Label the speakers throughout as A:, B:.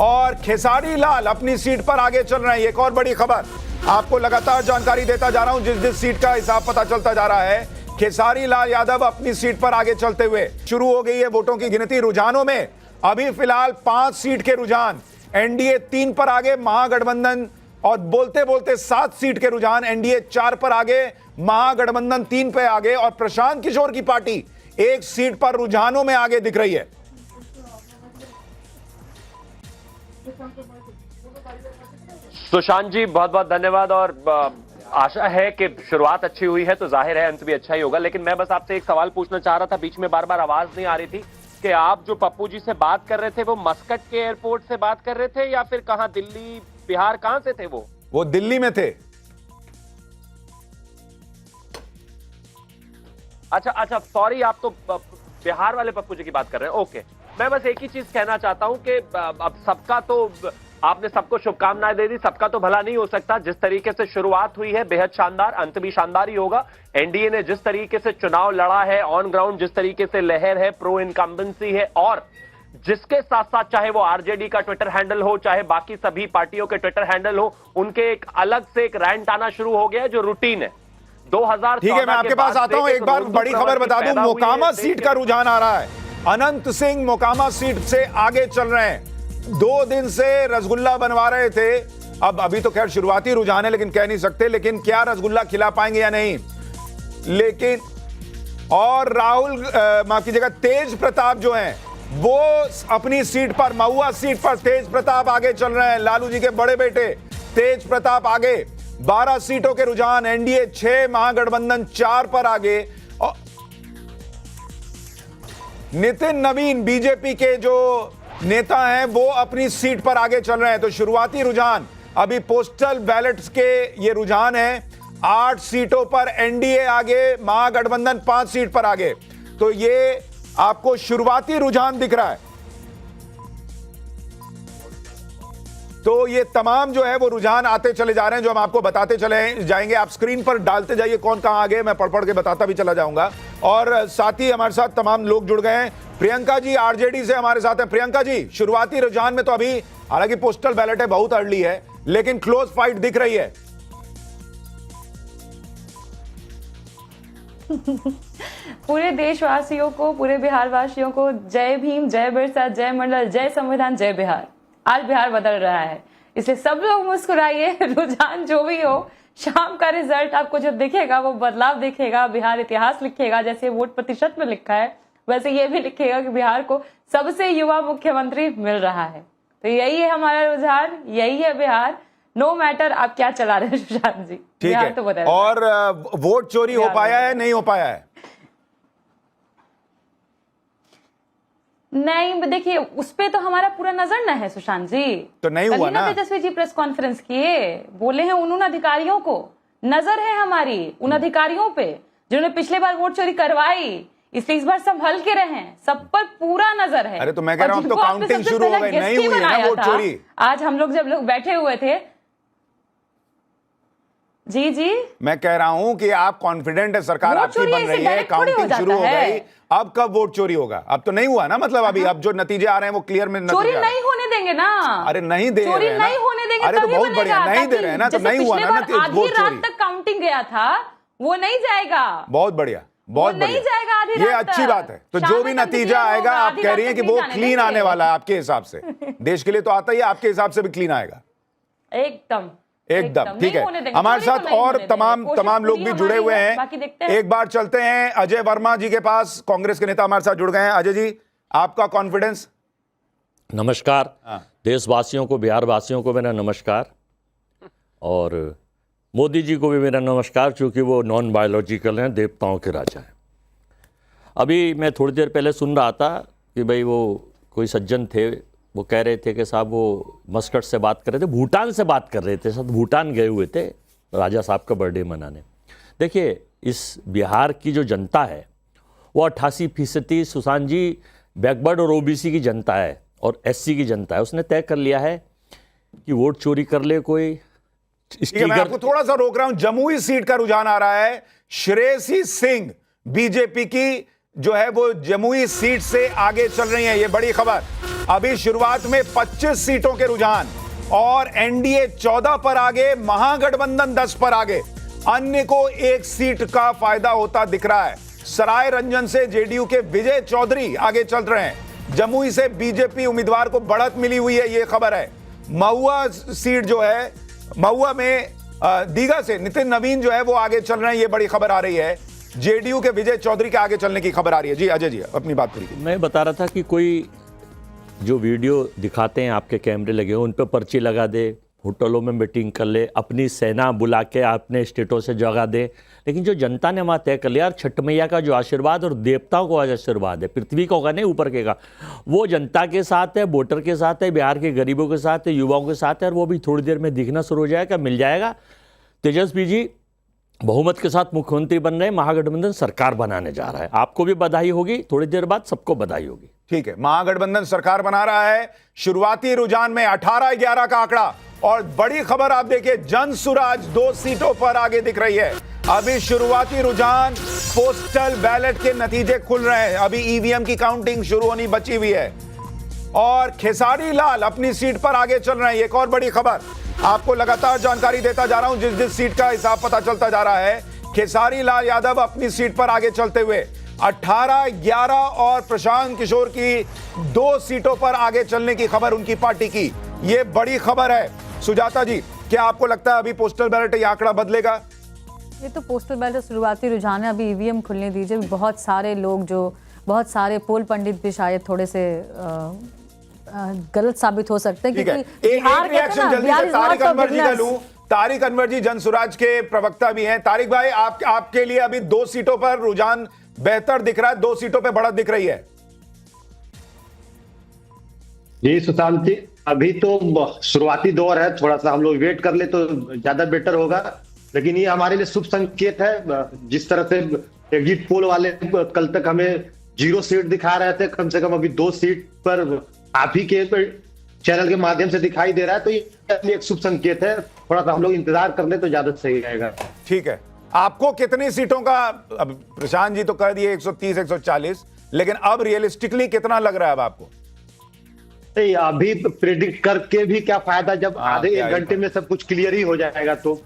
A: और खेसारी लाल अपनी सीट पर आगे चल रहे हैं। एक और बड़ी खबर, आपको लगातार जानकारी देता जा रहा हूं, जिस सीट का हिसाब पता चलता जा रहा है। खेसारी लाल यादव अपनी सीट पर आगे चलते हुए, शुरू हो गई है वोटों की गिनती। रुझानों में अभी फिलहाल 5 सीट के रुझान, एनडीए 3 पर आगे, महागठबंधन और बोलते बोलते 7 सीट के रुझान, एनडीए 4 पर आगे, महागठबंधन 3 पे आगे और प्रशांत किशोर की पार्टी 1 सीट पर रुझानों में आगे दिख रही है।
B: सुशांत जी बहुत बहुत धन्यवाद। और आशा है कि शुरुआत अच्छी हुई है तो जाहिर है अंत भी अच्छा ही होगा। लेकिन मैं बस आपसे एक सवाल पूछना चाह रहा था, बीच में बार बार आवाज नहीं आ रही थी, कि आप जो पप्पू जी से बात कर रहे थे वो मस्कट के एयरपोर्ट से बात कर रहे थे या फिर कहां, दिल्ली, बिहार, कहां से थे वो
A: दिल्ली में थे।
B: अच्छा सॉरी, आप तो बिहार वाले पप्पू जी की बात कर रहे हैं। ओके, मैं बस एक ही चीज कहना चाहता हूं कि अब सबका तो आपने सबको शुभकामनाएं दे दी, सबका तो भला नहीं हो सकता। जिस तरीके से शुरुआत हुई है बेहद शानदार, अंत भी शानदार ही होगा। एनडीए ने जिस तरीके से चुनाव लड़ा है, ऑन ग्राउंड जिस तरीके से लहर है, प्रो इनकम्बेंसी है, और जिसके साथ साथ चाहे वो आरजेडी का ट्विटर हैंडल हो, चाहे बाकी सभी पार्टियों के ट्विटर हैंडल हो, उनके एक अलग से एक रैंट आना शुरू हो गया है जो रूटीन है। 2000
A: ठीक है, मैं आपके पास आता हूं। एक बार बड़ी खबर बता दूं, मोकामा सीट का रुझान आ रहा है। अनंत सिंह मोकामा सीट से आगे चल रहे हैं। 2 दिन से रसगुल्ला बनवा रहे थे, अब अभी तो खैर शुरुआती रुझान है लेकिन कह नहीं सकते, लेकिन क्या रसगुल्ला खिला पाएंगे या नहीं। लेकिन और राहुल माफ कीजिएगा, तेज प्रताप जो हैं वो अपनी सीट पर, महुआ सीट पर तेज प्रताप आगे चल रहे हैं। लालू जी के बड़े बेटे तेज प्रताप आगे। 12 सीटों के रुझान, एनडीए 6, महागठबंधन 4 पर आगे। और नितिन नवीन बीजेपी के जो नेता हैं वो अपनी सीट पर आगे चल रहे हैं। तो शुरुआती रुझान अभी पोस्टल बैलेट्स के ये रुझान है। 8 सीटों पर एनडीए आगे, महागठबंधन 5 सीट पर आगे। तो ये आपको शुरुआती रुझान दिख रहा है। तो ये तमाम जो है वो रुझान आते चले जा रहे हैं, जो हम आपको बताते चले जाएंगे। आप स्क्रीन पर डालते जाइए कौन कहां आगे, मैं पढ़ के बताता भी चला जाऊंगा। और साथ ही हमारे साथ तमाम लोग जुड़ गए हैं। प्रियंका जी आरजेडी से हमारे साथ हैं। प्रियंका जी, शुरुआती रुझान में तो अभी हालांकि पोस्टल बैलेट है, बहुत अर्ली है, लेकिन क्लोज फाइट दिख रही है।
C: पूरे देशवासियों को, पूरे बिहार वासियों को जय भीम, जय बिरसा, जय मंडल, जय संविधान, जय बिहार। आज बिहार बदल रहा है, इसलिए सब लोग मुस्कुराइए। रुझान जो भी हो, शाम का रिजल्ट आपको जो दिखेगा वो बदलाव दिखेगा, बिहार इतिहास लिखेगा। जैसे वोट प्रतिशत में लिखा है वैसे ये भी लिखेगा कि बिहार को सबसे युवा मुख्यमंत्री मिल रहा है। तो यही है हमारा रुझान, यही है बिहार। नो मैटर आप क्या चला रहे हैं सुशांत जी,
A: ठीक है।
C: तो
A: और वोट चोरी हो पाया है, नहीं हो पाया है?
C: नहीं, देखिए उस पे तो हमारा पूरा नजर न है सुशांत जी।
A: तो नहीं हुआ ना।
C: तेजस्वी जी प्रेस कॉन्फ्रेंस किए, बोले हैं उन अधिकारियों को नजर है हमारी, उन अधिकारियों पे जिन्होंने पिछले बार वोट चोरी करवाई, इसलिए इस बार संभल के रहे, सब पर पूरा नजर है।
A: अरे तो मैं कह रहा हूं, तो काउंटिंग शुरू हो गई, नहीं हुई है ना वोट चोरी।
C: आज हम लोग जब लोग बैठे हुए थे, जी
A: मैं कह रहा हूं कि आप कॉन्फिडेंट है, सरकार आपकी बन रही है, काउंटिंग शुरू हो गई, अब कब वोट चोरी होगा? अब तो नहीं हुआ ना, मतलब अभी अब जो नतीजे आ रहे हैं वो क्लियर में
C: चोरी नहीं होने देंगे ना।
A: अरे नहीं दे
C: चोरी नहीं होने देंगे।
A: अरे तो बहुत बढ़िया, नहीं दे रहे हैं ना, तो नहीं हुआ ना।
C: आधी रात तक काउंटिंग गया था, वो नहीं जाएगा।
A: बहुत बढ़िया, बहुत
C: नहीं जाएगा आधी
A: ये
C: रात
A: अच्छी बात है। तो जो भी नतीजा आएगा, आप कह रही हैं कि वो क्लीन आने वाला है आपके हिसाब से। देश के लिए तो आता ही है, आपके हिसाब से भी क्लीन आएगा
C: एकदम।
A: ठीक है। हमारे साथ और तमाम लोग भी जुड़े हुए हैं। एक बार चलते हैं अजय वर्मा जी के पास, कांग्रेस के नेता हमारे साथ जुड़ गए हैं। अजय जी, आपका कॉन्फिडेंस?
D: नमस्कार देशवासियों को, बिहार वासियों को मेरा नमस्कार, और मोदी जी को भी मेरा नमस्कार, क्योंकि वो नॉन बायोलॉजिकल हैं, देवताओं के राजा हैं। अभी मैं थोड़ी देर पहले सुन रहा था कि भाई वो कोई सज्जन थे, वो कह रहे थे कि साहब वो मस्कट से बात कर रहे थे, भूटान से बात कर रहे थे, सब भूटान गए हुए थे राजा साहब का बर्थडे मनाने। देखिए, इस बिहार की जो जनता है वो 88% सुशांत जी बैकवर्ड और ओबीसी की जनता है और एससी की जनता है। उसने तय कर लिया है कि वोट चोरी कर ले कोई।
A: मैं आपको थोड़ा सा रोक रहा हूं। जमुई सीट का रुझान आ रहा है। श्रेयसी सिंह बीजेपी की जो है वो जमुई सीट से आगे चल रही है। ये बड़ी खबर। अभी शुरुआत में 25 सीटों के रुझान और एनडीए 14 पर आगे, महागठबंधन 10 पर आगे। अन्य को एक सीट का फायदा होता दिख रहा है। सराय रंजन से जेडीयू के विजय चौधरी आगे चल रहे हैं। जमुई से बीजेपी उम्मीदवार को बढ़त मिली हुई है, ये खबर है। महुआ सीट जो है, महुआ में दीघा से नितिन नवीन जो है वो आगे चल रहे हैं, ये बड़ी खबर आ रही है। जेडीयू के विजय चौधरी के आगे चलने की खबर आ रही है। जी अजय जी अपनी बात करिए।
D: मैं बता रहा था कि कोई जो वीडियो दिखाते हैं, आपके कैमरे लगे हो, उन पर पर्ची लगा दे, होटलों में मीटिंग कर ले, अपनी सेना बुला के अपने स्टेटों से जगा दे। लेकिन जो जनता ने वहाँ तय कर लिया, छठ मैया का जो आशीर्वाद और देवताओं को आज आशीर्वाद है, पृथ्वी का होगा नहीं ऊपर के का, वो जनता के साथ है, वोटर के साथ है, बिहार के गरीबों के साथ है, युवाओं के साथ है। और वो भी थोड़ी देर में दिखना शुरू हो जाएगा, मिल जाएगा। तेजस्वी जी बहुमत के साथ मुख्यमंत्री बन रहे हैं, महागठबंधन सरकार बनाने जा रहा है। आपको भी बधाई होगी, थोड़ी देर बाद सबको बधाई होगी।
A: ठीक है, महागठबंधन सरकार बना रहा है। शुरुआती रुझान में 18-11 का आंकड़ा। और बड़ी खबर आप देखिए, जनसुराज 2 सीटों पर आगे दिख रही है। अभी शुरुआती रुझान, पोस्टल बैलेट के नतीजे खुल रहे हैं। अभी ईवीएम की काउंटिंग शुरू होनी बची हुई है और खेसारी लाल अपनी सीट पर आगे चल रहे हैं। एक और बड़ी खबर, आपको लगातार जानकारी देता जा रहा हूं, जिस सीट का हिसाब पता चलता जा रहा है। खेसारी लाल यादव अपनी सीट पर आगे चलते हुए 18-11 और प्रशांत किशोर की 2 सीटों पर आगे चलने की खबर उनकी पार्टी की। यह बड़ी खबर है। सुजाता जी, क्या आपको लगता है अभी पोस्टल बैलेट ये आंकड़ा बदलेगा?
E: ये तो पोस्टल बैलेट शुरुआती रुझान है, अभी ईवीएम खुलने दीजिए। बहुत सारे लोग, जो बहुत सारे पोल पंडित भी शायद थोड़े से गलत साबित हो सकते हैं, क्योंकि बिहार
A: रिएक्शन जल्दी से तारिक अनवर जी का लूं। तारिक अनवर जी जनसुराज के प्रवक्ता भी हैं। तारिक भाई, आपके लिए अभी 2 सीटों पर रुझान बेहतर दिख रहा है, 2 सीटों पर बढ़त दिख रही है।
F: जी सुशांत जी, अभी तो शुरुआती दौर है, थोड़ा सा हम लोग वेट कर ले तो ज्यादा बेटर होगा। लेकिन ये हमारे लिए शुभ संकेत है। जिस तरह से एग्जिट पोल वाले कल तक हमें 0 सीट दिखा रहे थे, कम से कम अभी 2 सीट पर आप ही के चैनल के माध्यम से दिखाई दे रहा है, तो ये एक शुभ संकेत है। थोड़ा सा हम लोग इंतजार कर ले तो ज्यादा सही रहेगा।
A: ठीक है, आपको कितनी सीटों का, अब प्रशांत जी तो कह दिए 130-140, लेकिन अब रियलिस्टिकली कितना लग रहा है अब आपको?
F: अभी प्रेडिक्ट करके भी क्या फायदा, जब आधे 1 घंटे में सब कुछ क्लियर ही हो जाएगा। तो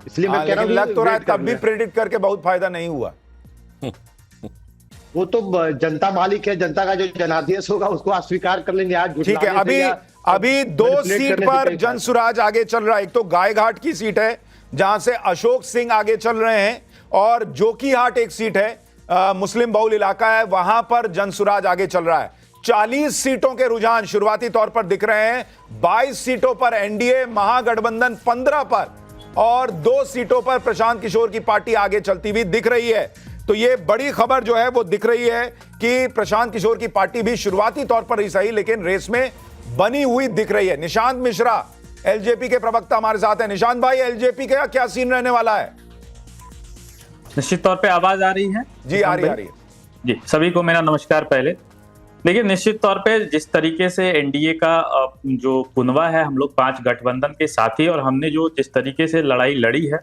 F: इसलिए मैं कह रहा हूं,
A: लग तो रहा है तब भी प्रेडिक्ट करके बहुत फायदा नहीं हुआ।
F: वो तो जनता मालिक है, जनता का जो जनादेश होगा उसको अस्वीकार कर लेंगे। आज
A: ठीक है, अभी 2 सीट पर जनसुराज आगे चल रहा है। एक तो गायघाट की सीट है जहां से अशोक सिंह आगे चल रहे हैं, और जोकीहाट एक सीट है, मुस्लिम बहुल इलाका है, वहां पर जनसुराज आगे चल रहा है। 40 सीटों के रुझान शुरुआती तौर पर दिख रहे हैं। 22 सीटों पर एनडीए, महागठबंधन 15 पर, और 2 सीटों पर प्रशांत किशोर की पार्टी आगे चलती हुई दिख रही है। तो ये बड़ी खबर जो है वो दिख रही है कि प्रशांत किशोर की पार्टी भी शुरुआती तौर पर ही सही, लेकिन रेस में बनी हुई दिख रही है। निशांत मिश्रा एलजेपी के प्रवक्ता हमारे साथ हैं। निशांत भाई, एलजेपी का क्या सीन रहने वाला है?
G: निश्चित तौर पे आवाज आ रही है?
A: जी आ रही है।
G: जी, सभी को मेरा नमस्कार। पहले देखिए, निश्चित तौर पे जिस तरीके से एनडीए का जो कुनवा है, हम लोग 5 गठबंधन के साथी, और हमने जो जिस तरीके से लड़ाई लड़ी है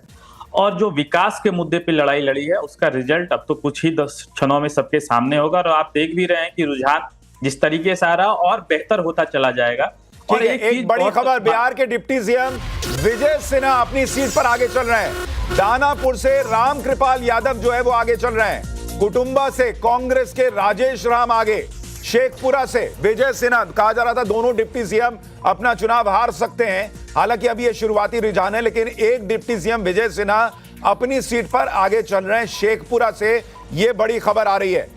G: और जो विकास के मुद्दे पे लड़ाई लड़ी है, उसका रिजल्ट अब तो कुछ ही 10 क्षणों में सबके सामने होगा। और आप देख भी रहे हैं कि रुझान जिस तरीके से आ रहा और बेहतर होता चला जाएगा। और
A: एक बड़ी खबर, बिहार के डिप्टी सीएम विजय सिन्हा अपनी सीट पर आगे चल रहे हैं। दानापुर से रामकृपाल यादव जो है वो आगे चल रहे हैं। कुटुंबा से कांग्रेस के राजेश राम आगे। शेखपुरा से विजय सिन्हा, कहा जा रहा था दोनों डिप्टी सीएम अपना चुनाव हार सकते हैं, हालांकि अभी ये शुरुआती रुझान है, लेकिन एक डिप्टी सीएम विजय सिन्हा अपनी सीट पर आगे चल रहे हैं शेखपुरा से। ये बड़ी खबर आ रही है।